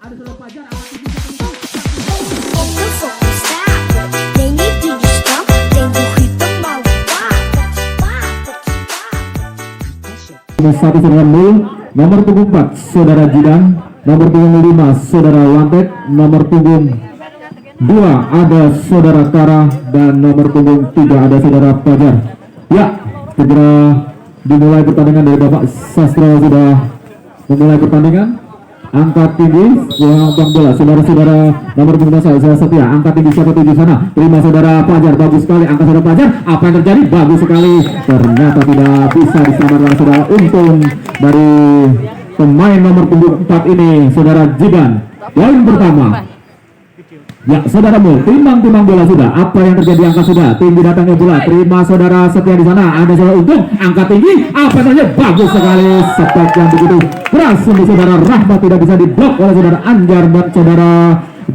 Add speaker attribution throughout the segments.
Speaker 1: Ada sudah Fajar.
Speaker 2: Satu saudara Mul, nomor punggung 4 saudara Jidan, nomor punggung 5 saudara Wanted, nomor punggung 2 ada saudara Kara, dan nomor punggung 3 ada saudara Fajar. Ya, segera dimulai pertandingan dari Bapak Sastro sudah memulai pertandingan. Angkat tinggi, bang bola, saudara-saudara nomor punggung saya Setia, angkat tinggi siapa tuju sana, terima saudara Fajar, bagus sekali, angkat saudara Fajar, apa yang terjadi, bagus sekali, ternyata tidak bisa diselamatkan saudara, untung dari pemain nomor punggung 4 ini, saudara Jidan. Poin pertama. Ya, saudara Mul, timbang bola sudah. Apa yang terjadi, angka sudah. Tinggi datangnya bola. Terima saudara Setia di sana. Ada saudara Untung, angkat tinggi. Apa yang terjadi? Bagus sekali. Sepak yang begitu keras untuk saudara Rahmat tidak bisa diblok oleh saudara Anjar dan saudara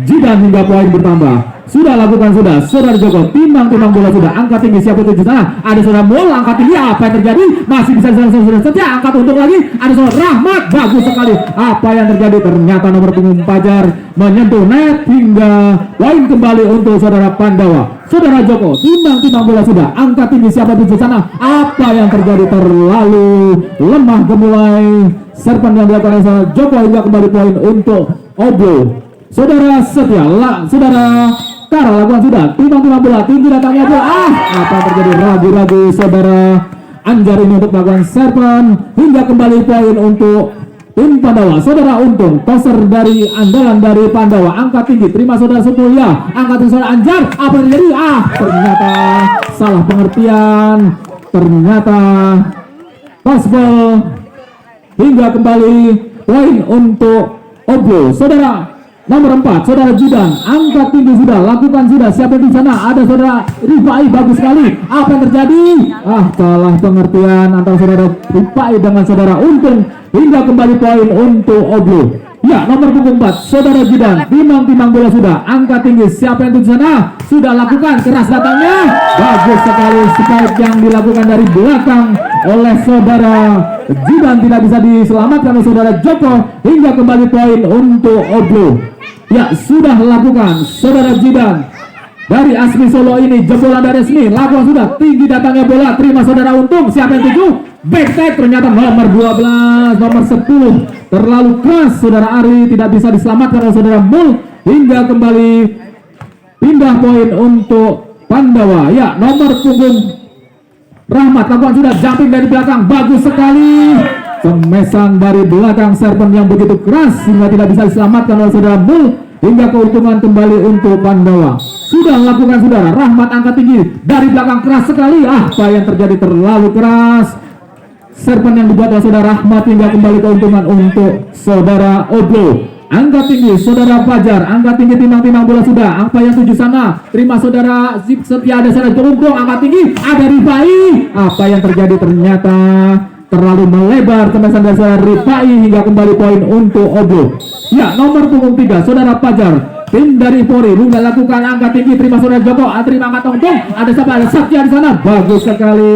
Speaker 2: Jidan hingga poin bertambah. Sudah lakukan sudah, saudara Joko. Timbang bola sudah. Angkat tinggi siapa tuju sana. Ada saudara Mul, angkat tinggi. Apa yang terjadi? Masih bisa saudara Setia. Angkat Untung lagi. Ada saudara Rahmat. Bagus sekali. Apa yang terjadi? Ternyata nomor punggung Fajar menyentuh net hingga poin kembali untuk saudara Pandawa. Saudara Joko, timbang bola sudah. Angkat tinggi siapa tuju sana. Apa yang terjadi? Terlalu lemah gemulai serpan yang dilakukan oleh saudara Joko hingga kembali poin untuk Oblo. Saudara Setia, saudara Kara lakukan sudah. Timbang bola, tinggi datangnya bola. Apa yang terjadi? Ragu-ragu saudara Anjar ini untuk melakukan serpan hingga kembali poin untuk tim Pandawa. Saudara Untung, toser dari andalan dari Pandawa, angkat tinggi, terima saudara Supulya, angkat tinggi saudara Anjar. Apa yang terjadi? Ternyata salah pengertian, ternyata possible hingga kembali poin untuk Oblo. Saudara nomor 4, saudara Jidan, angkat tinggi sudah, lakukan sudah, siapa di sana? Ada saudara Rifai, bagus sekali. Apa yang terjadi? Salah pengertian antara saudara Rifai dengan saudara Untung hingga kembali poin untuk Oblo. Ya, nomor punggung 4, saudara Jidan, timbang bola sudah, angkat tinggi, siapa yang di sana? Sudah lakukan, keras datangnya. Bagus sekali spike yang dilakukan dari belakang oleh saudara Jidan, tidak bisa diselamatkan oleh saudara Joko hingga kembali poin untuk Oblo. Ya, sudah lakukan saudara Jidan dari Asmi Solo ini, jebolan dari Asmi, lakukan sudah, tinggi datangnya bola, terima saudara Untung, siapa yang tuju? Backside, ternyata nomor 12, nomor 10 terlalu keras saudara Ari, tidak bisa diselamatkan oleh saudara Mul hingga kembali pindah poin untuk Pandawa. Ya, nomor punggung Rahmat lakukan sudah, jumping dari belakang, bagus sekali, semesan dari belakang serpen yang begitu keras sehingga tidak bisa diselamatkan oleh saudara Mul hingga keuntungan kembali untuk Pandawa. Sudah lakukan saudara Rahmat, angkat tinggi dari belakang, keras sekali. Apa yang terjadi? Terlalu keras serpen yang dibuat oleh saudara Rahmat hingga kembali keuntungan untuk saudara Oblo. Angkat tinggi saudara Fajar, angkat tinggi, timbang bola sudah, apa yang tuju sana, terima saudara Setia, ada saudara Untung, angkat tinggi, ada Rifai. Apa yang terjadi? Ternyata terlalu melebar kemesan dari saudara Rifai hingga kembali poin untuk Oblo. Ya, nomor punggung 3, saudara Fajar, tim dari Polri, sudah lakukan, angkat tinggi, terima saudara Joko, terima angkat Untung, ada siapa? Ada Satya di sana. Bagus sekali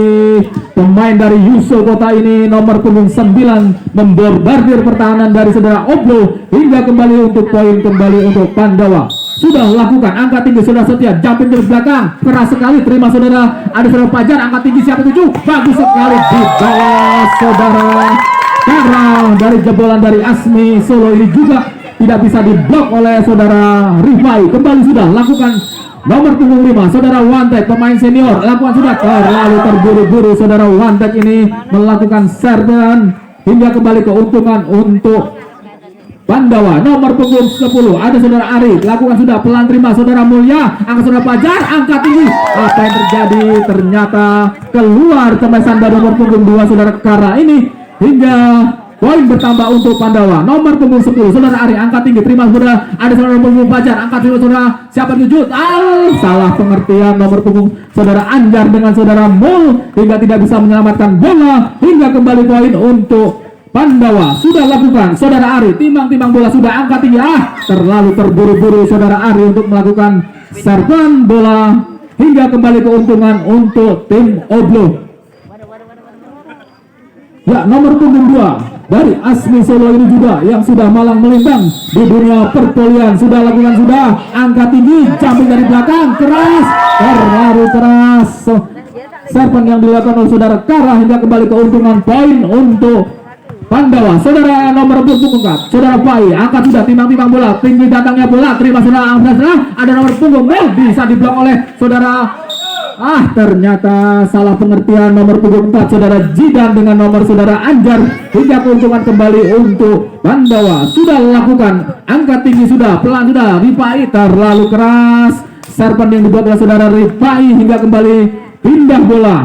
Speaker 2: pemain dari Yuso Kota ini, nomor punggung 9 memborbardir pertahanan dari saudara Oblo hingga kembali untuk poin kembali untuk Pandawa. Sudah lakukan, angkat tinggi saudara Setia, jumping dari belakang, keras sekali, terima saudara, ada saudara Fajar, angkat tinggi siapa tuju? Bagus sekali, di bawah saudara Kara dari jebolan dari Asmi Solo ini juga tidak bisa diblok oleh saudara Rifai. Kembali sudah lakukan nomor punggung 5, saudara Wanted, pemain senior, lakukan sudah, terlalu terburu-buru saudara Wanted ini melakukan serban hingga kembali keuntungan untuk Pandawa. Nomor punggung 10, ada saudara Ari, lakukan sudah, pelan, terima saudara Mulya, angkat saudara Fajar, angkat tinggi. Apa yang terjadi? Ternyata keluar kemesan dari nomor punggung 2 saudara Kara ini hingga poin bertambah untuk Pandawa. Nomor punggung 10, saudara Ari, angkat tinggi, terima saudara, ada saudara punggung Fajar, angkat tinggi saudara, siapa tuju? Salah pengertian nomor punggung saudara Anjar dengan saudara Mul hingga tidak bisa menyelamatkan bola hingga kembali poin untuk Pandawa. Sudah lakukan saudara Ari, timbang bola sudah, angkat tinggi, terlalu terburu-buru saudara Ari untuk melakukan serban bola hingga kembali keuntungan untuk tim Oblo. Ya, nomor punggung 2 dari Asmi Solo ini juga yang sudah malang melintang di dunia perpolian. Sudah lakukan, sudah angkat tinggi, jumping dari belakang, keras, terlalu keras. Serpen yang dilakukan oleh saudara Kara hingga kembali keuntungan poin untuk Pandawa. Saudara nomor punggung 4, saudara Pai, angkat sudah, timbang-timbang bola, tinggi datangnya bola, terima saudara, ada nomor punggung, bisa diblok oleh saudara. Ternyata salah pengertian nomor punggung 4 saudara Jidan dengan nomor saudara Anjar hingga keuntungan kembali untuk Pandawa. Sudah lakukan, angkat tinggi sudah, pelan sudah, Ripai terlalu keras. Serpen yang dibuat oleh saudara Ripai hingga kembali pindah bola.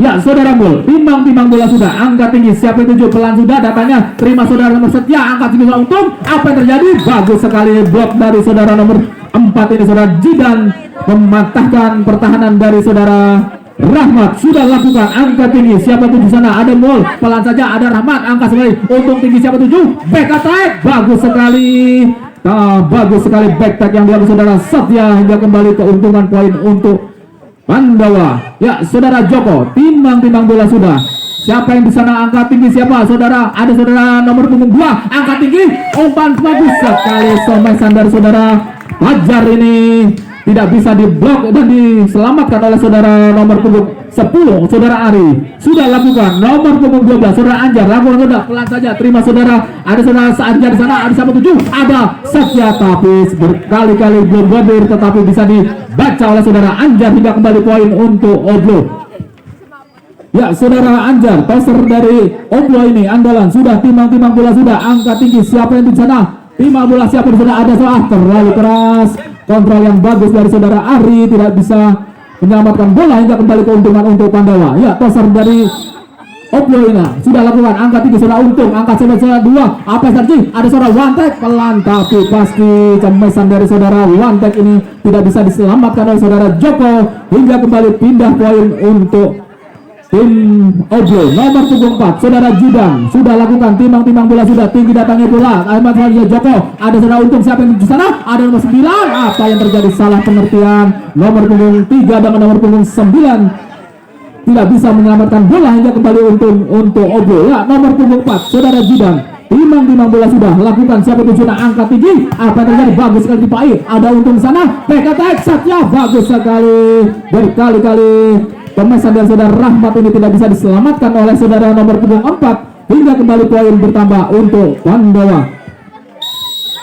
Speaker 2: Ya saudara Mul, timbang-timbang bola sudah, angkat tinggi, siapa yang tuju, pelan sudah, datanya, terima saudara nomor Setia, angkat tinggi sudah, untung, apa yang terjadi? Bagus sekali blok dari saudara nomor 4 ini, saudara Jidan mematahkan pertahanan dari saudara Rahmat. Sudah lakukan, angkat tinggi, siapa tuju sana, ada Mul, pelan saja, ada Rahmat, angkat sekali, untung tinggi, siapa tuju, back attack, bagus sekali. Bagus sekali back attack yang dilakukan saudara Setia hingga kembali keuntungan poin untuk Pandawa. Ya saudara Joko, timbang-timbang bola sudah, siapa yang di sana, angkat tinggi, siapa saudara, ada saudara nomor punggung 2, angkat tinggi, umpan bagus sekali, somesan dari saudara Fajar ini tidak bisa diblok dan diselamatkan oleh saudara nomor punggung 10 saudara Ari. Sudah lakukan, nomor punggung 12 saudara Anjar, lakukan sudah, pelan saja, terima saudara, ada saudara Anjar di sana, ada siapa 7, ada Satya, tapi berkali-kali belum bodir, tetapi bisa dibaca oleh saudara Anjar hingga kembali poin untuk Oblo. Ya saudara Anjar, toser dari Oblo ini andalan, sudah timbang-timbang bola sudah, angkat tinggi, siapa yang di sana, timbang bola, siapa di sana, ada salah, terlalu keras. Kontrol yang bagus dari saudara Ari, tidak bisa menyelamatkan bola hingga kembali keuntungan untuk Pandawa. Ya toser dari Oblo ini sudah lakukan, angkat tinggi saudara, untung, angkat saudara 2, apa yang terjadi, ada saudara Wantek, pelan tapi pasti cemesan dari saudara Wantek ini tidak bisa diselamatkan oleh saudara Joko hingga kembali pindah poin untuk tim Oblo. Nomor punggung 4 saudara Jidan sudah lakukan, timbang-timbang bola sudah, tinggi datangnya bola, Ahmad Fadil Joko, ada saudara untung, siapa yang di sana, ada nomor 9, apa yang terjadi, salah pengertian, nomor punggung 3 dengan nomor punggung 9 tidak bisa menyelamatkan bola hingga kembali untung untuk Oblo. Ya nomor punggung 4 saudara Jidan, timbang-timbang bola sudah, lakukan, siapa yang sudah, angkat tinggi, apa yang terjadi, bagus sekali Pai, ada untung di sana, PKT Satya, bagus sekali, berkali-kali pemesan dari saudara Rahmat ini tidak bisa diselamatkan oleh saudara nomor punggung 4 hingga kembali poin bertambah untuk Pandawa.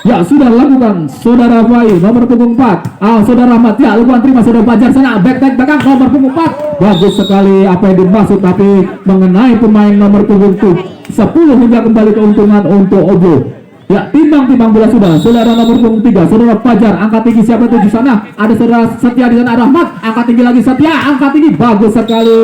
Speaker 2: Ya sudah lakukan saudara Fai, nomor punggung 4, saudara Rahmat, ya lakukan, terima saudara Fajar sana, back tag belakang nomor punggung 4, bagus sekali apa yang dimaksud, tapi mengenai pemain nomor punggung 10 hingga kembali keuntungan untuk Oblo. Ya timbang-timbang bola sudah, saudara nomor punggung 3 saudara Fajar, angkat tinggi, siapa tuju sana, ada saudara Setia di sana, Rahmat, angkat tinggi lagi, Setia, angkat tinggi, bagus sekali,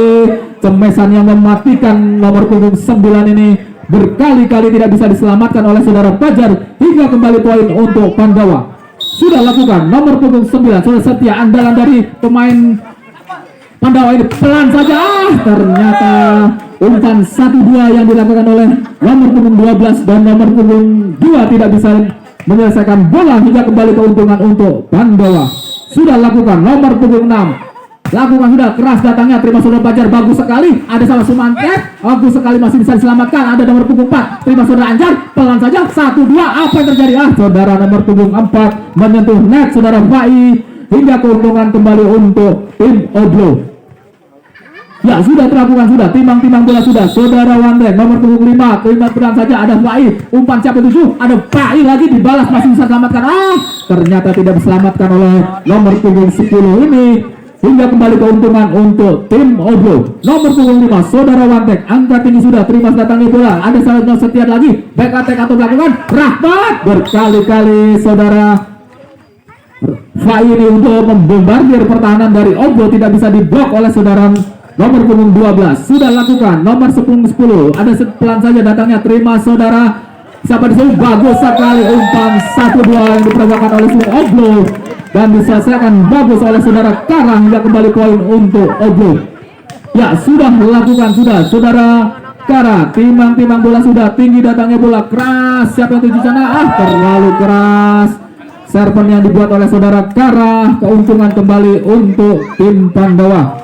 Speaker 2: cemesan yang mematikan nomor punggung 9 ini berkali-kali tidak bisa diselamatkan oleh saudara Fajar hingga kembali poin untuk Pandawa. Sudah lakukan, nomor punggung 9 saudara Setia, andalan dari pemain Pandawa ini, pelan saja, ternyata umpan 1-2 yang dilakukan oleh nomor punggung 12 dan nomor punggung 2 tidak bisa menyelesaikan bola hingga kembali keuntungan untuk Pandawa. Sudah lakukan, nomor punggung 6 lakukan, sudah keras datangnya, terima saudara Fajar, bagus sekali, ada salah Sumantek, bagus sekali, masih bisa diselamatkan, ada nomor punggung 4, terima saudara Anjar, pelan saja, 1-2, apa yang terjadi, saudara nomor punggung 4 menyentuh net saudara Fai hingga keuntungan kembali untuk tim Oblo. Ya sudah terlakukan, sudah timbang-timbang bola sudah, saudara Wandre nomor punggung 5, terima pelan saja, ada Fai, umpan siapa 7, ada Fai lagi, dibalas, masih bisa selamatkan, ternyata tidak diselamatkan oleh nomor punggung 10 ini hingga kembali keuntungan untuk tim Oblo. Nomor punggung 5 saudara Wantek, angkat tinggi sudah, terima datangnya bola, ada saudara Setia lagi, back attack atau melakukan Rahmat, berkali-kali saudara Fai ini untuk membombardir pertahanan dari Oblo tidak bisa diblok oleh saudara nomor punggung 12. Sudah lakukan, nomor 10 ada pelan saja datangnya, terima saudara siapa disuruh, bagus sekali, umpan 1-2 yang diperagakan oleh Oblo dan diselesaikan bagus oleh saudara Kara hingga kembali poin untuk Oblo. Ya sudah melakukan, sudah saudara Kara, timbang-timbang bola sudah, tinggi datangnya bola, keras, siapa yang tuju sana, terlalu keras, serpen yang dibuat oleh saudara Kara, keuntungan kembali untuk tim Pandawa.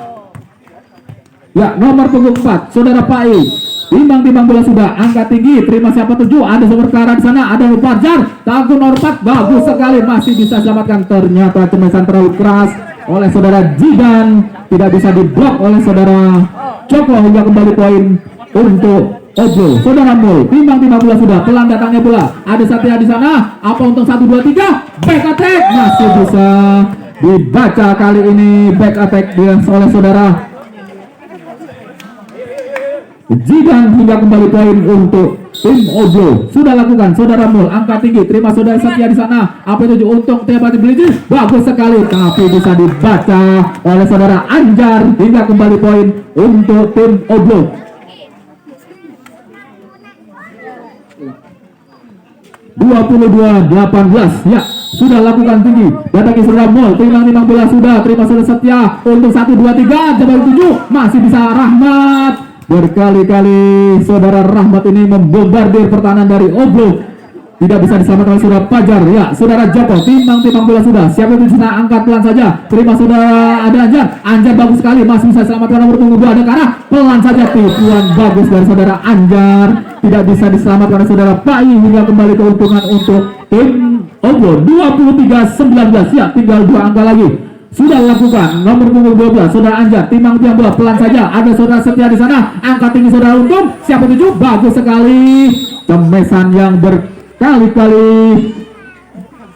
Speaker 2: Ya nomor punggung 4 saudara Pai, Timbang bola sudah, angkat tinggi, terima siapa tuju, ada sementara di sana, ada Fajar, Tangguh Norpat, bagus sekali, masih bisa selamatkan, ternyata cemesan terlalu keras oleh saudara Jidan, tidak bisa diblok oleh saudara Joko, hingga kembali poin untuk Ojo. Saudara Mul, timbang bola sudah, pelan datangnya bola, ada Satya di sana, apa untung 1, 2, 3, back attack, masih bisa dibaca kali ini, back attack dia oleh saudara Jidan, hingga kembali poin untuk tim Ojo. Sudah lakukan saudara Mul, angkat tinggi, terima saudara Satya di sana, apa itu untung tiap beli, bagus sekali, tapi bisa dibaca oleh saudara Anjar, hingga kembali poin untuk tim Ojo. 22-18, ya sudah lakukan tinggi, datangi saudara Mul, timbang bola sudah, terima saudara Satya untuk 1, 2, 3, jabal 7, masih bisa Rahmat. Berkali-kali saudara Rahmat ini membombardir pertahanan dari Oblo, tidak bisa diselamatkan oleh saudara Fajar. Ya, saudara Joko, timbang bola sudah, siapa itu bisa angkat pelan saja, terima saudara ada Anjar bagus sekali, masih bisa selamatkan nomor punggung 2, ada Kara, pelan saja, tipuan bagus dari saudara Anjar, tidak bisa diselamatkan oleh saudara Pai, hingga kembali keuntungan untuk tim Oblo. 23-19, ya tinggal 2 angka lagi. Sudah lakukan nomor punggung 12 saudara Anjar, timbang bola pelan saja, ada saudara Setia di sana, angkat tinggi saudara Untung, siapa 7, bagus sekali, cemesan yang berkali-kali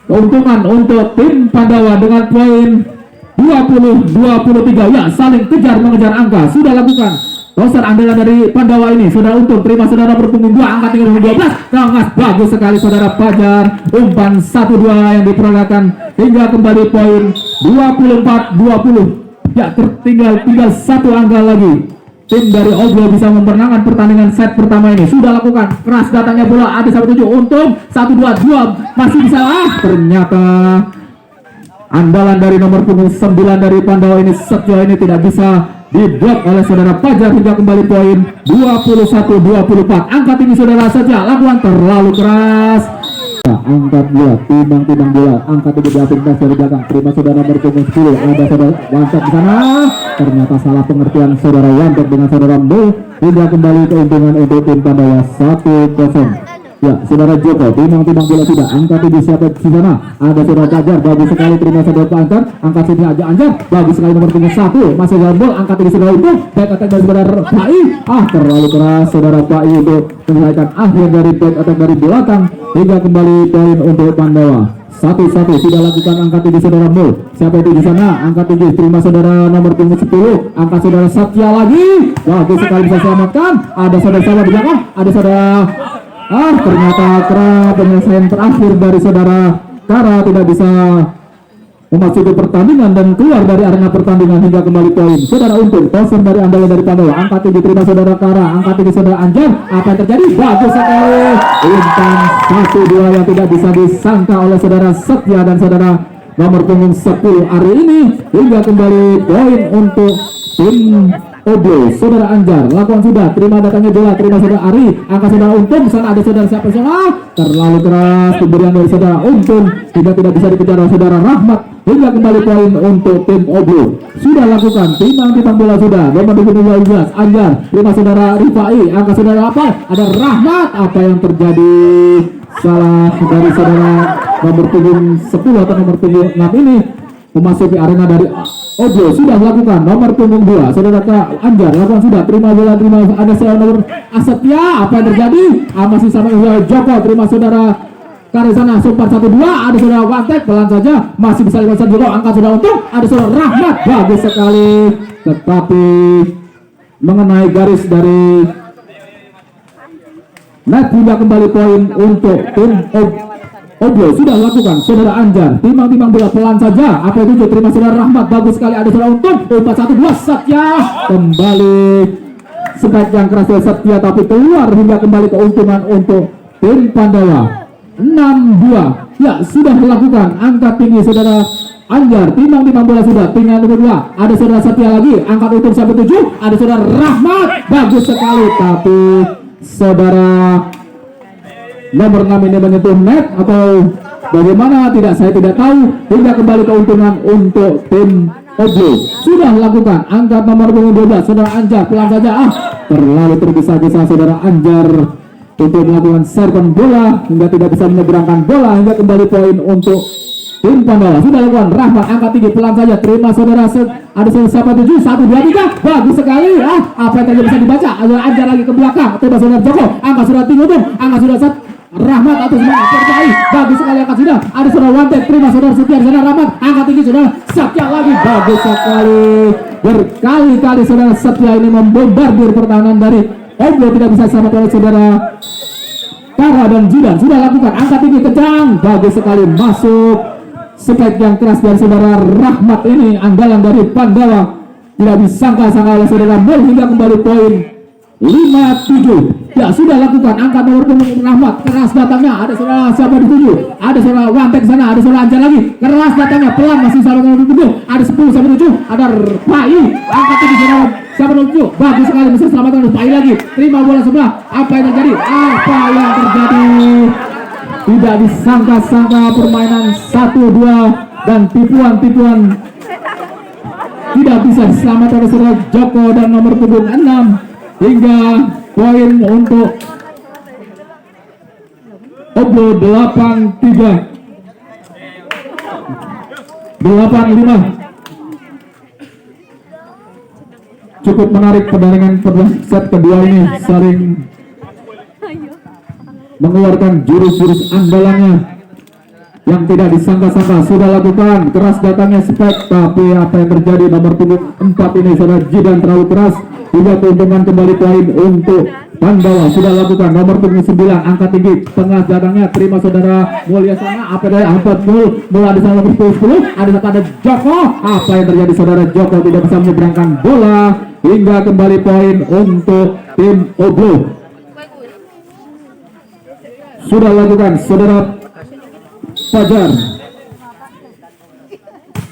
Speaker 2: keuntungan untuk tim Pandawa dengan poin 20-23, ya saling kejar mengejar angka. Sudah lakukan toser andalan dari Pandawa ini, saudara Untung, terima saudara berpunggung 2, angkat tinggi nomor 12, sangat bagus sekali saudara Fajar, umpan 1-2 yang diperagakan, hingga kembali poin 24-20, ya tinggal 1 angka lagi. Tim dari Oblo bisa memenangkan pertandingan set pertama ini. Sudah lakukan keras datangnya bola, ada 1-7, Untung 1-2, masih bisa, ternyata andalan dari nomor punggung 9 dari Pandawa ini, Setio ini tidak bisa diblok oleh saudara Fajar, hingga kembali poin 21-24. Angkat ini saudara saja, lakukan terlalu keras, angkat bola, timbang bola, angkat ini diapintas dari belakang, terima saudara nomor punggung 10, ada saudara Wantek di sana, ternyata salah pengertian saudara Wantek dengan saudara Mbu, hingga kembali keuntungan untuk tim Pandawa 1-0. Ya, saudara Joko, timbang bola sudah, angkat ini siapa di sana, ada saudara Fajar, bagus sekali, terima saudara Anjar, angkat sini aja Anjar, bagus sekali nomor punggung 1, masih dalam bola, angkat ini saudara Untung, back attack dari saudara Pai, terlalu keras saudara Pai untuk menyelesaikan akhir dari back attack dari belakang, hingga kembali poin untuk Pandawa 1-1. Sudah lakukan angkat tinggi saudara Mul, siapa itu di sana, angkat tinggi, terima saudara nomor punggung 10, angkat saudara Satya lagi, bagus sekali bisa selamatkan, ada saudara di belakang, ada saudara ternyata penyelesaian terakhir dari saudara Kara tidak bisa memasuki pertandingan dan keluar dari arena pertandingan, hingga kembali poin saudara Untung, toser dari andalan dari Pandawa, angkat tinggi, terima saudara Kara, angkat tinggi saudara Anjar, apa yang terjadi, bagus sekali, umpan 1-2 yang tidak bisa disangka oleh saudara Setya dan saudara nomor punggung 10 hari ini, hingga kembali poin untuk tim Oblo. Saudara Anjar lakukan sudah, terima datangnya bola, terima saudara Ari, angkat saudara Untung, sana ada saudara siapa terlalu keras pemberian dari saudara Untung, tidak bisa dikejar oleh saudara Rahmat, hingga kembali poin untuk tim Oblo. Sudah lakukan timbang bola sudah, nomor 12 Anjar, terima saudara Rifai, angkat saudara apa, ada Rahmat, apa yang terjadi, salah dari saudara nomor punggung 10 atau nomor punggung 6 ini memasuki arena dari Oblo. Sudah lakukan nomor punggung 2 saudara Anjar, lakukan sudah, terima bola, terima ada saudara nomor Asetya, apa yang terjadi, masih sama Joko, terima saudara Karisana, sumpah 1-2, ada saudara Wantek, pelan saja, masih bisa lewat Joko, angkat saudara Untung, ada saudara Rahmat, bagus sekali, tetapi mengenai garis dari net, hingga kembali poin untuk tim Oblo. Sudah lakukan saudara Anjar, timbang bola pelan saja, apa itu, terima saudara Rahmat, bagus sekali, ada saudara Untung, umpan 1-2, Satya kembali spike yang keras dari Satya, tapi keluar, hingga kembali keuntungan untuk tim Pandawa 6-2. Ya, sudah dilakukan angkat tinggi saudara Anjar, timbang bola sudah, tinggal nomor 2, ada saudara Satya lagi, angkat untung sampai 7, ada saudara Rahmat, bagus sekali, tapi saudara nomor 6 ini menyentuh net atau bagaimana, saya tidak tahu, hingga kembali keuntungan untuk tim Oblo sudah lakukan, angkat nomor punggung 12 saudara Anjar, pelan saja, terlalu tergesa-gesa saudara Anjar untuk melakukan serban bola hingga tidak bisa menyeberangkan bola, hingga kembali poin untuk tim Pandawa. Sudah lakukan, Rahmat angkat tinggi, pelan saja, terima saudara, ada siapa 7, 1, 2, 3, bagus sekali, apa yang tadi bisa dibaca, ada Anjar lagi ke belakang, coba saudara Joko, angkat saudara Tinggutum, angkat saudara Rahmat atau semangat percaya, bagus sekali angkat sudah, ada saudara Wanted, terima saudara Setia, saudara Rahmat, angkat tinggi saudara Setia lagi, bagus sekali, berkali-kali saudara Setia ini membombardir pertahanan dari Oblo, tidak bisa selamat oleh saudara Kara dan Jidan. Sudah lakukan, angkat tinggi kencang, bagus sekali, masuk spike yang keras dari saudara Rahmat ini, andalan dari Pandawa, tidak disangka-sangka oleh saudara Mul, hingga kembali poin 5-7. Ya sudah lakukan, angkat nomor punggung Rahmat, keras datangnya, ada saudara siapa di 7, ada saudara Wantek sana, ada saudara Anjar lagi, keras datangnya, pelan masih saudara nomor 7, ada 10 sampai 7, ada Pai, angkat tinggi saudara siapa nomor 7, bagus sekali, mesti selamatkan Pai lagi, terima bola sebelah, apa yang terjadi, tidak disangka-sangka permainan 1-2 dan tipuan-tipuan tidak bisa diselamatkan oleh saudara Joko dan nomor punggung 6, hingga poin untuk Oblo 8-3, 8-5. Cukup menarik pertandingan set kedua ini, saling mengeluarkan jurus-jurus andalannya yang tidak disangka-sangka. Sudah lakukan, keras datangnya spek, tapi apa yang terjadi, nomor punggung 4 ini saudara Jidan terlalu keras, hingga keuntungan kembali poin untuk Pandawa. Sudah lakukan, nomor punggung 9 angkat tinggi, tengah datangnya, terima saudara Mulia sana, apa dari Ahmad Mul, ada nomor 10, ada Joko, apa yang terjadi saudara Joko tidak bisa menyeberangkan bola, hingga kembali poin untuk tim Oblo. Sudah lakukan saudara Fajar,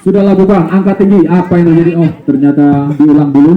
Speaker 2: sudah lakukan, angkat tinggi, apa yang terjadi, ternyata diulang dulu.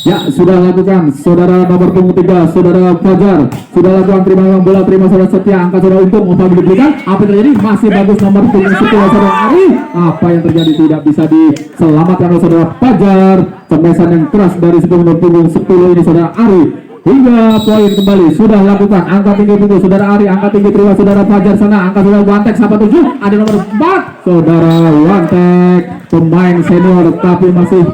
Speaker 2: Ya sudah lakukan, saudara nomor punggung 3 saudara Fajar, sudah lakukan, terima bola, terima saudara Setia, angkat saudara Untung, mau diberikan, apa yang terjadi, masih bagus nomor punggung 10 saudara Ari, apa yang terjadi, tidak bisa diselamatkan oleh saudara Fajar, tembakan yang keras dari nomor punggung 10 ini saudara Ari, hingga poin kembali. Sudah lakukan, angkat tinggi punggung saudara Ari, angkat tinggi, terima saudara Fajar sana, angkat saudara Wantek siapa 7, ada nomor 4 saudara Wantek, pemain senior tapi masih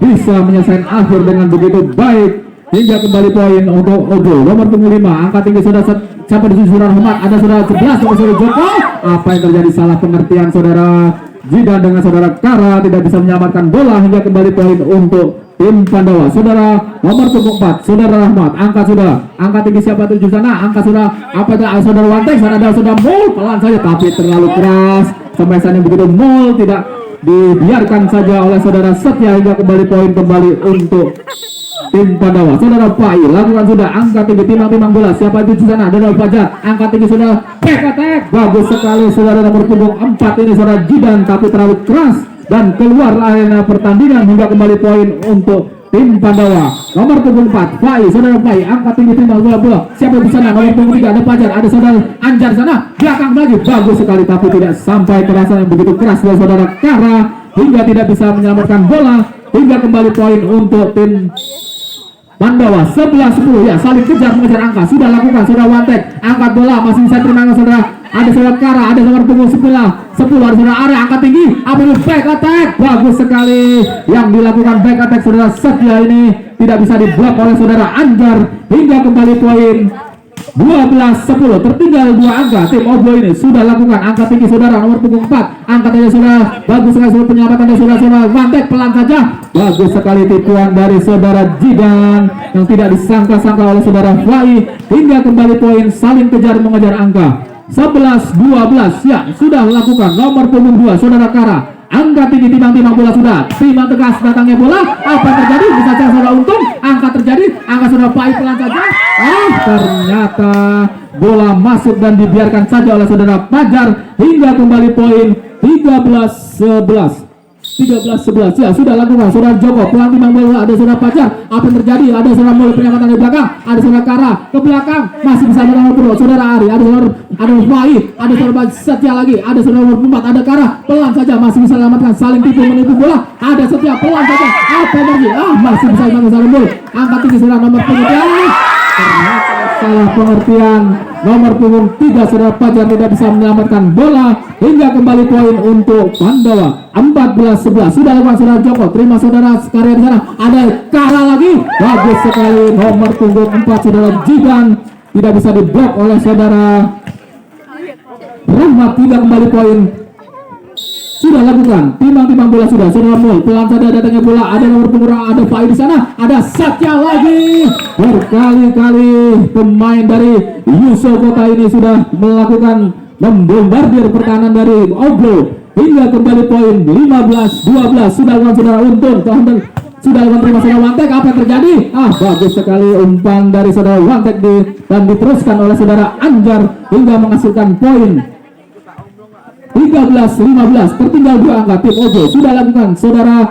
Speaker 2: bisa menyelesaikan akhir dengan begitu baik, hingga kembali poin untuk Oblo. Nomor punggung 5 angkat tinggi saudara siapa di saudara Rahmat, ada saudara 11 saudara Joko, apa yang terjadi, salah pengertian saudara Jidan dengan saudara Kara, tidak bisa menyelamatkan bola, hingga kembali poin untuk tim Pandawa. Saudara nomor punggung 4 saudara Rahmat, angkat tinggi siapa 7 sana, angkat saudara saudara Wantek sana, ada saudara Mul, pelan saja tapi terlalu keras, sampai begitu Mul tidak dibiarkan saja oleh saudara Setia, hingga kembali poin kembali untuk tim Pandawa. Saudara Pai lakukan, sudah angkat tinggi, timang bola, siapa itu di sana, ada Fajar, angkat tinggi saudara Pekatek, bagus sekali saudara nomor punggung 4 ini saudara Jidan, tapi terlalu keras dan keluar arena pertandingan, hingga kembali poin untuk tim Pandawa. Nomor punggung 4 Pai, saudara Pai angkat tinggi, timbang bola, siapa di sana, nomor punggung 3 ada Fajar, ada saudara Anjar sana, belakang lagi, bagus sekali tapi tidak sampai kerasan yang begitu keras dari saudara Kara, hingga tidak bisa menyelamatkan bola, hingga kembali poin untuk tim Pandawa. 11-10, ya saling kejar mengejar angka. Sudah lakukan, sudah Wantek angkat bola, masih bisa terima saudara, ada saudara Kara, ada nomor punggung 10 ada saudara Are, angkat tinggi, apa itu back attack, bagus sekali yang dilakukan back attack saudara Setia ini, tidak bisa diblok oleh saudara Anjar, hingga kembali poin 12-10, tertinggal 2 angka. Tim Oblo ini sudah lakukan, angkat tinggi saudara nomor punggung 4, angkat aja saudara, bagus sekali saudara, penyelamatan dari saudara Wantek, pelan saja, bagus sekali tipuan dari saudara Jidan yang tidak disangka-sangka oleh saudara Fai, hingga kembali poin saling kejar mengejar angka 11-12. Ya sudah lakukan, nomor punggung 2 saudara Kara, angkat tinggi, timang bola, sudah timang tegas datangnya bola, apa yang terjadi, bisa saja saudara Untung, angkat terjadi, angkat saudara Pai, pelan saja, ternyata bola masuk dan dibiarkan saja oleh saudara Fajar, hingga kembali poin 13-11. 13-11 ya sudah lakukan saudara Joko pelan timbang bola, ada saudara Pajar, apa yang terjadi, ada saudara Mul penyamatan di belakang, ada saudara Kara ke belakang, masih bisa menangani bro, saudara Ari, ada Fai, ada saudara Setia lagi, ada saudara nomor 4, ada Kara, pelan saja masih bisa selamatkan, saling tipu menipu bola, ada Setia pelan saja, apa yang terjadi, masih bisa menangani saudara Mul, angkat tinggi saudara nomor 3, ternyata salah pengertian, nomor punggung 3 saudara Pajar tidak bisa menyelamatkan bola, hingga kembali poin untuk Pandawa. 14-11 sudah lakukan saudara Joko, terima saudara karya di sana, ada Kara lagi, bagus sekali nomor punggung 4 saudara Jidan, tidak bisa diblok oleh saudara Rahmat, hingga kembali poin. Sudah lakukan timbang bola sudah saudara Mul, pelan saja datangnya bola, ada nomor punggung, ada Fai di sana, ada Satya lagi, berkali-kali pemain dari Yusof Kota ini sudah melakukan membombardir pertahanan dari Oblo, hingga kembali poin 15-12 sudah lakukan saudara Untung, sudah lakukan terima saudara Wantek, apa yang terjadi? Bagus sekali umpan dari saudara Wantek dan diteruskan oleh saudara Anjar hingga menghasilkan poin 13-15, tertinggal 2 angka tim Ojo. Sudah lakukan saudara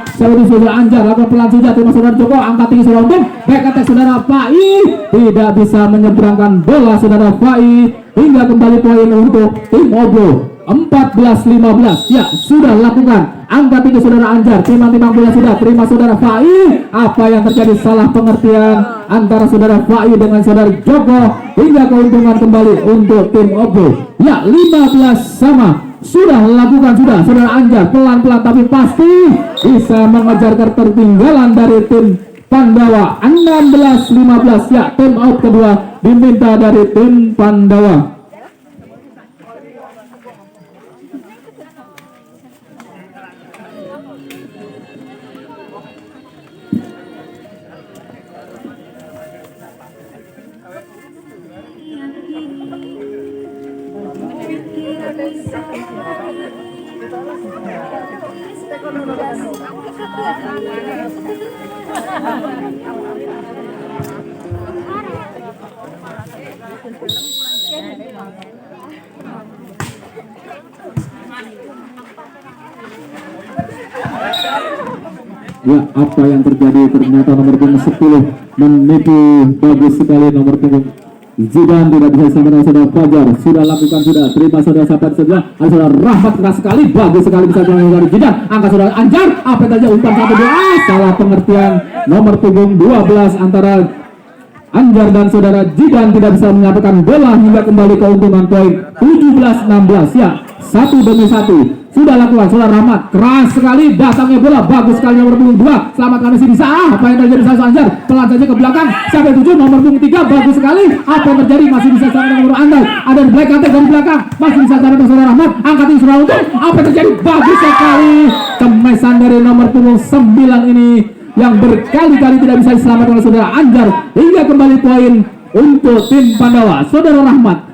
Speaker 2: Anjar, lakukan pelan saja terima saudara Joko, angkat tinggi saudara Untung, back attack saudara Fai, tidak bisa menyeberangkan bola saudara Fai, hingga kembali poin untuk tim Ojo. 14-15 ya sudah lakukan, angkat tinggi saudara Anjar, timbang bola sudah terima saudara Fai, apa yang terjadi, salah pengertian antara saudara Fai dengan saudara Joko, hingga keuntungan kembali untuk tim Ojo. Ya 15 sama sudah lakukan, sudah saudara Anjar pelan-pelan tapi pasti bisa mengejar ketertinggalan dari tim Pandawa. 16-15 ya, tim out kedua diminta dari tim Pandawa. Ya, apa yang terjadi, ternyata nomor punggung 10 menipu bagus sekali nomor punggung Zidan, tidak bisa diselamatkan saudara Fajar. Sudah lakukan, sudah terima saudara sahabat saja, ada saudara Rahmat keras sekali, bagus sekali bisa diselamatkan saudara Zidan, angkat saudara Anjar, apa yang terjadi, umpan 1-2, salah pengertian nomor punggung 12 antara Anjar dan saudara Zidan tidak bisa menyelamatkan bola, hingga kembali keuntungan poin 17-16 ya, 1-1. Sudah lakukan saudara Rahmat, keras sekali datangnya bola, bagus sekali nomor punggung 2, selamatkan masih bisa, apa yang terjadi saudara Anjar, pelan saja ke belakang sampai 7, nomor punggung 3, bagus sekali, apa yang terjadi, masih bisa selamatkan nomor Andal, ada black attack dari belakang, masih bisa selamatkan saudara Rahmat, angkatin saudara Untung, apa yang terjadi, bagus sekali, kemesan dari nomor punggung 9 ini yang berkali-kali tidak bisa diselamatkan oleh saudara Anjar, hingga kembali poin untuk tim Pandawa. Saudara Rahmat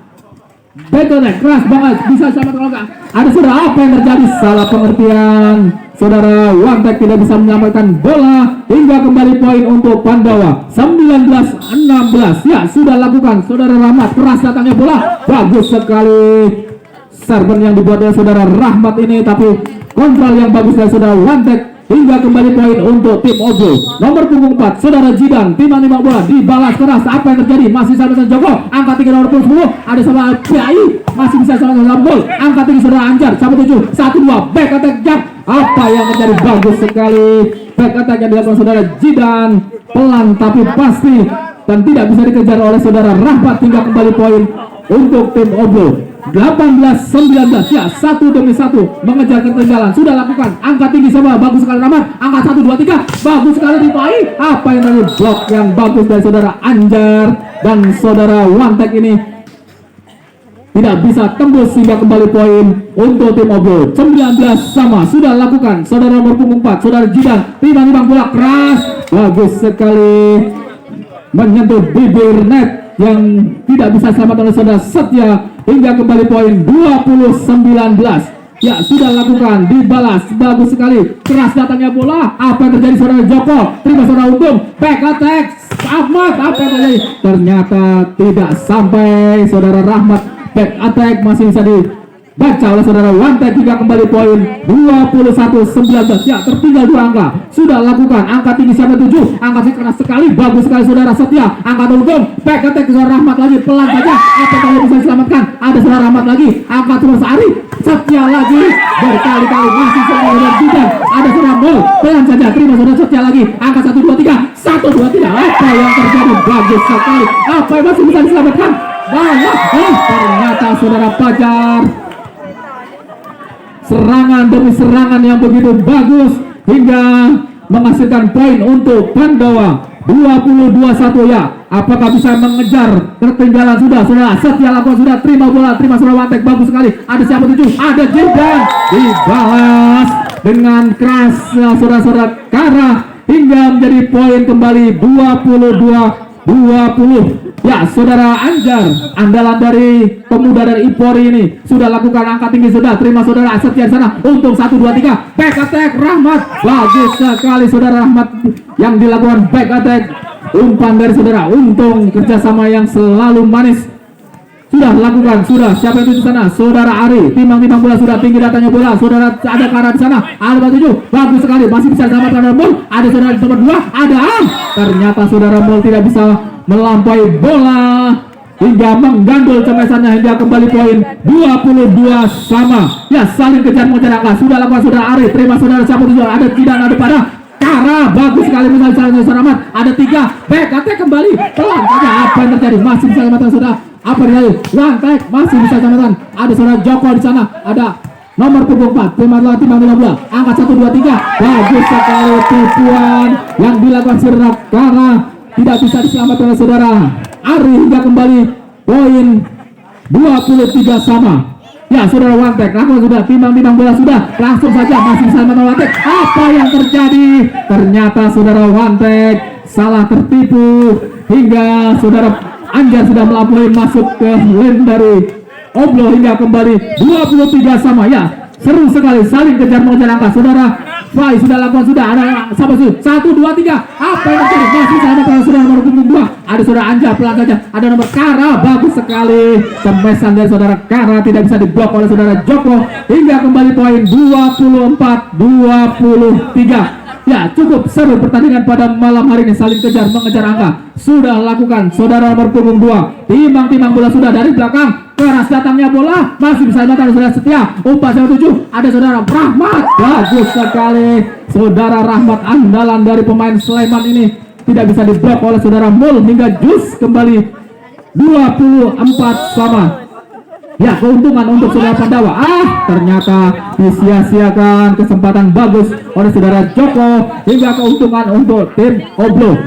Speaker 2: backnya keras banget, bisa selamat kalau enggak. Ada saudara, apa yang terjadi, salah pengertian, saudara Wantek tidak bisa menyelamatkan bola, hingga kembali poin untuk Pandawa. 19-16 ya sudah lakukan saudara Rahmat, keras datangnya bola, bagus sekali serban yang dibuat oleh saudara Rahmat ini, tapi kontrol yang bagus dari saudara Wantek, hingga kembali poin untuk tim Ojo. Nomor punggung 4 saudara Jidan, timbang bola dibalas keras, apa yang terjadi, masih sama Joko, angkat tinggi nomor punggung 10, ada sama Kiai, masih bisa sama gol, angkat tinggi saudara Anjar, sama 7, 1-2, back attack jump, apa yang terjadi, bagus sekali back attack yang dilakukan saudara Jidan, pelan tapi pasti dan tidak bisa dikejar oleh saudara Rahmat, hingga kembali poin untuk tim Ojo. 18-19 ya, 1-1 mengejar ketertinggalan. Sudah lakukan, angkat tinggi sama, bagus sekali Rahmat, angkat 1, 2, 3, bagus sekali Dipai, apa yang tadi, blok yang bagus dari saudara Anjar dan saudara Wantek ini tidak bisa tembus, hingga kembali poin untuk tim Ojo. 19 sama, sudah lakukan saudara nomor punggung 4 saudara Jidan, timbang bola keras, bagus sekali menyentuh bibir net yang tidak bisa selamat oleh saudara Setia, hingga kembali poin 20-19 ya sudah lakukan, dibalas, bagus sekali, keras datangnya bola, apa yang terjadi saudara Joko, terima saudara Untung, back attack Ahmad, apa yang terjadi, ternyata tidak sampai saudara Rahmat, back attack masih bisa baca oleh saudara Wantek hingga kembali poin 21-19. Ya, tertinggal 2 angka. Sudah lakukan angka tinggi siapa 7. Angka keras sekali, bagus sekali saudara Setia. Angka untung, back attack saudara Rahmat lagi, pelan saja. Apa kalau bisa diselamatkan? Ada saudara Rahmat lagi, angka terus Ari, Setia lagi, berkali-kali masih saudara Jidan. Ada saudara Mol, pelan saja, terima saudara Setia lagi. Angka 1 2 3, 1 2 3. Apa yang terjadi? Bagus sekali. Apa yang masih bisa diselamatkan? Ternyata saudara Fajar, serangan demi serangan yang begitu bagus hingga menghasilkan poin untuk Pandawa 22-1. Ya, apakah bisa mengejar ketinggalan? Sudah Setia lakukan, sudah terima bola, terima saudara Wantek, bagus sekali. Ada siapa 7? Ada Jidan, dibalas dengan keras saudara-saudara Kara hingga menjadi poin kembali 22-20. Ya, saudara Anjar, andalan dari pemuda dari Ipori ini sudah lakukan angka tinggi, sudah terima saudara Setia di sana. Untung 1 2 3, back attack Rahmat, bagus sekali saudara Rahmat yang dilakukan back attack. Umpan dari saudara, untung kerjasama yang selalu manis sudah lakukan. Sudah siapa itu di sana? Saudara Ari, timbang-timbang bola, sudah tinggi datangnya bola. Saudara ada Kara di sana, ada 7, bagus sekali, masih bisa diselamatkan Mol. Ada saudara di nomor 2, ada Am. Ternyata saudara Mol tidak bisa melampaui bola hingga menggandul cemesannya hingga kembali poin 22 sama. Ya, saling kejar mengejar angka. Sudah lakukan saudara Ari, terima saudara siapa itu? Ada Jidan, ada pada Kara, bagus sekali misalnya saudara Rahmat. Ada 3, back attack kembali, pelan saja. Apa yang terjadi? Masih bisa diselamatkan saudara. Apa yang terjadi? Wantek masih bisa diselamatkan. Ada saudara Joko di sana, ada nomor 4, terima bola. Angka 1 2 3, bagus sekali tipuan yang dilakukan saudara Kara. Tidak bisa diselamatkan oleh saudara Ari hingga kembali poin 23 sama. Ya, saudara Wantek lakukan, sudah timbang-timbang bola, sudah langsung saja masih bisa diselamatkan Wantek. Apa yang terjadi? Ternyata saudara Wantek salah tertipu hingga saudara Anjar sudah melampaui masuk ke lane dari Oblo hingga kembali 23 sama. Ya, seru sekali saling kejar mengejar angka. Saudara Fai sudah lakukan, sudah ada siapa sih? 1 2 3. Apa yang terjadi? Masih sama dengan saudara nomor 2. Ada saudara Anja, pelan saja. Ada nomor Kara, bagus sekali. Cemesan dari saudara Kara tidak bisa diblok oleh saudara Joko hingga kembali poin 24-23. Ya, cukup seru pertandingan pada malam hari ini, saling kejar mengejar angka. Sudah lakukan saudara nomor punggung 2. Timbang-timbang bola, sudah dari belakang keras datangnya bola, masih bisa datang saudara Setia. Umpan 7, ada saudara Rahmat, bagus sekali saudara Rahmat, andalan dari pemain Sleman ini tidak bisa diblok oleh saudara Mul hingga jus kembali 24 sama. Ya, keuntungan untuk saudara Pandawa. Ternyata disia-siakan kesempatan bagus oleh saudara Joko hingga keuntungan untuk tim Oblo.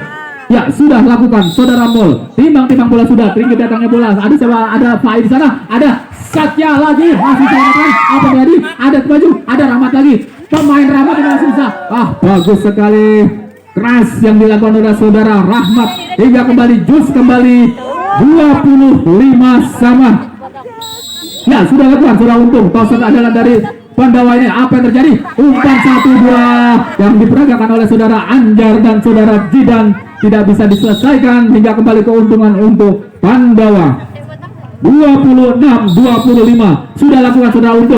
Speaker 2: Ya, sudah lakukan saudara Mol. Timbang-timbang bola, sudah tinggi datangnya bola. Ada siapa? Ada Fai di sana. Ada Satya lagi. Masih selamatkan. Apa terjadi? Ada maju. Ada Rahmat lagi. Pemain Rahmat yang masih bisa. Bagus sekali. Keras yang dilakukan oleh saudara Rahmat hingga kembali jus kembali 25 sama. Ya, sudah lakukan, sudah untung. Tosok adalah dari Pandawa ini. Apa yang terjadi? Umpan 1-2 yang diperagakan oleh saudara Anjar dan saudara Jidan tidak bisa diselesaikan hingga kembali keuntungan untuk Pandawa 26-25. Sudah lakukan saudara untung.